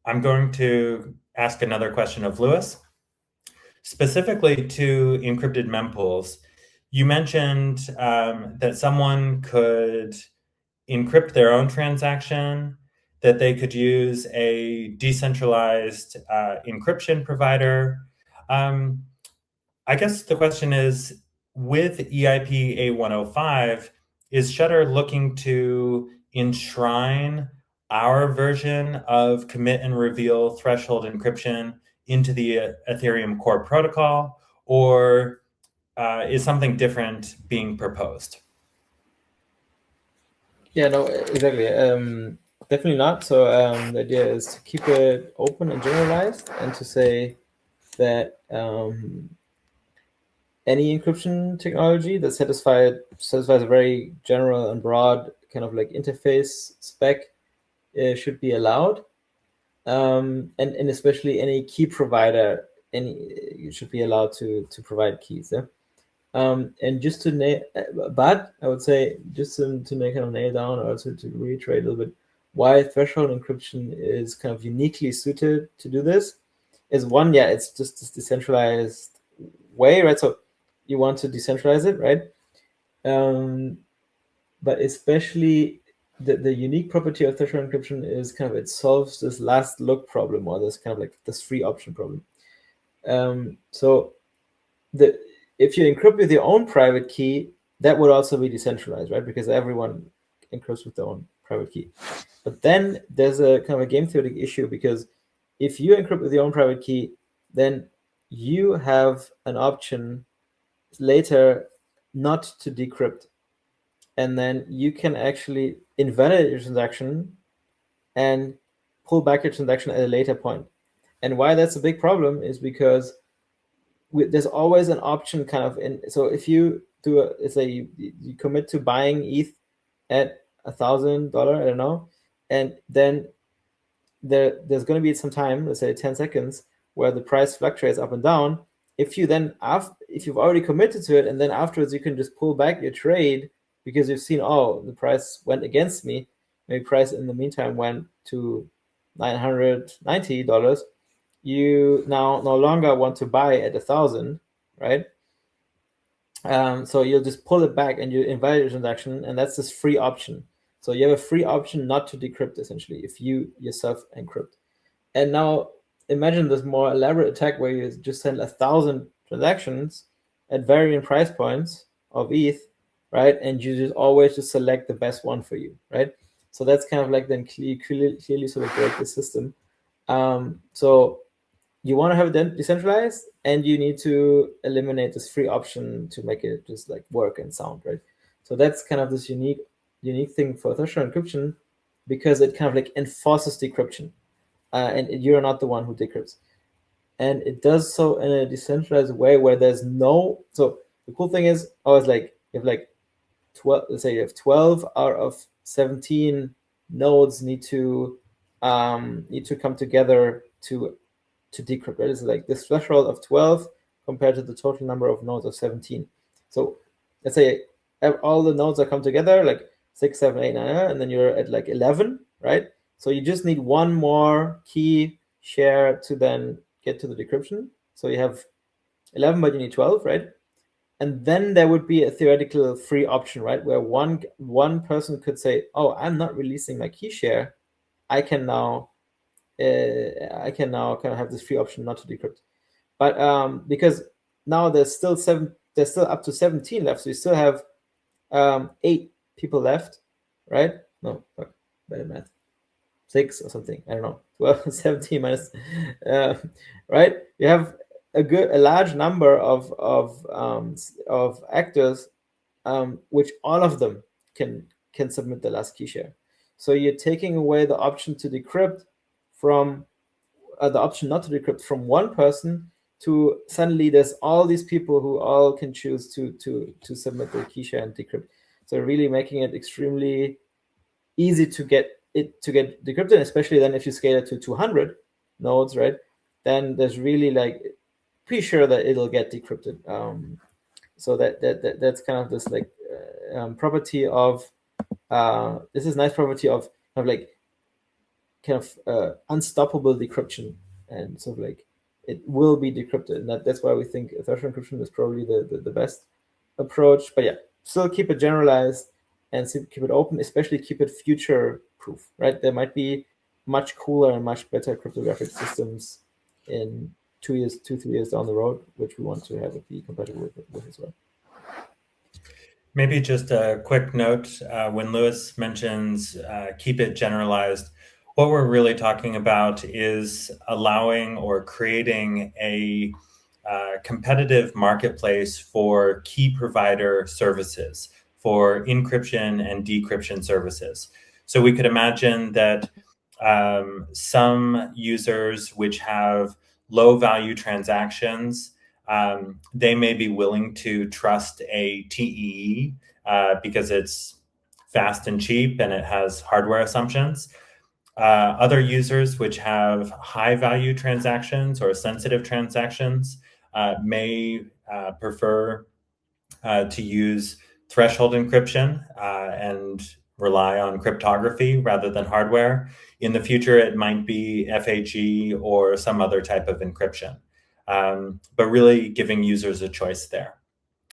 I'm going to ask another question of Lewis. Specifically to encrypted mempools, you mentioned that someone could encrypt their own transaction, that they could use a decentralized encryption provider. I guess the question is, with EIP A105, is Shutter looking to enshrine our version of commit and reveal threshold encryption into the Ethereum core protocol, or is something different being proposed? Yeah, no, exactly. Definitely not. So the idea is to keep it open and generalized, and to say that any encryption technology that satisfies a very general and broad kind of like interface spec should be allowed, and especially any key provider, you should be allowed to provide keys. Yeah? And just to but I would say just to make kind of nail down, or also to reiterate a little bit why threshold encryption is kind of uniquely suited to do this is one, yeah, it's just this decentralized way, right? So you want to decentralize it, right? But especially the unique property of threshold encryption is kind of it solves this last look problem, or this kind of like this free option problem. So if you encrypt with your own private key, that would also be decentralized, right? Because everyone encrypts with their own private key. But then there's a kind of a game theoretic issue, because if you encrypt with your own private key, then you have an option later not to decrypt. And then you can actually invalidate your transaction and pull back your transaction at a later point. And why that's a big problem is because there's always an option kind of in. So if you do let's say you commit to buying ETH at $1,000, I don't know, and then there's going to be some time, let's say 10 seconds, where the price fluctuates up and down. If you then if you've already committed to it, and then afterwards you can just pull back your trade because you've seen, oh, the price went against me, maybe price in the meantime went to $990, you now no longer want to buy at 1,000, right? So you'll just pull it back and you invalidate your transaction, and that's this free option. So you have a free option not to decrypt, essentially, if you yourself encrypt. And now imagine this more elaborate attack where you just send 1,000 transactions at varying price points of ETH, right? And you just always just select the best one for you, right? So that's kind of like then clearly sort of break the system. So you want to have it decentralized, and you need to eliminate this free option to make it just like work and sound, right? So that's kind of this unique thing for threshold encryption, because it kind of like enforces decryption, and you're not the one who decrypts, and it does so in a decentralized way where there's no. So the cool thing is always like you have like 12. Let's say you have 12 out of 17 nodes need to come together to decrypt, right? It's like this threshold of 12 compared to the total number of nodes of 17. So let's say all the nodes that come together, like 6, 7, 8, 9, and then you're at like 11, right? So you just need one more key share to then get to the decryption. So you have 11, but you need 12, right? And then there would be a theoretical free option, right? Where one person could say, oh, I'm not releasing my key share. I can now kind of have this free option not to decrypt. But because now there's still up to 17 left, so you still have 8 people left, right? No, fuck, bad math. 6 or something, I don't know. Well, 17 minus, right? You have a large number of actors, which all of them can submit the last key share. So you're taking away the option to decrypt from the option not to decrypt from one person, to suddenly there's all these people who all can choose to submit their key share and decrypt. So really making it extremely easy to get decrypted, especially then if you scale it to 200 nodes, right? Then there's really like pretty sure that it'll get decrypted. So that's kind of this like property of this is nice property of like kind of unstoppable decryption, and sort of like it will be decrypted, and that's why we think threshold encryption is probably the best approach. But yeah, still keep it generalized and keep it open, especially keep it future proof, right? There might be much cooler and much better cryptographic systems in 3 years down the road, which we want to have it be compatible with as well. Maybe just a quick note, when Luis mentions keep it generalized, what we're really talking about is allowing or creating a competitive marketplace for key provider services, for encryption and decryption services. So we could imagine that some users which have low value transactions, they may be willing to trust a TEE because it's fast and cheap and it has hardware assumptions. Other users which have high value transactions or sensitive transactions may prefer to use threshold encryption and rely on cryptography rather than hardware. In the future, it might be FAG or some other type of encryption, but really giving users a choice there.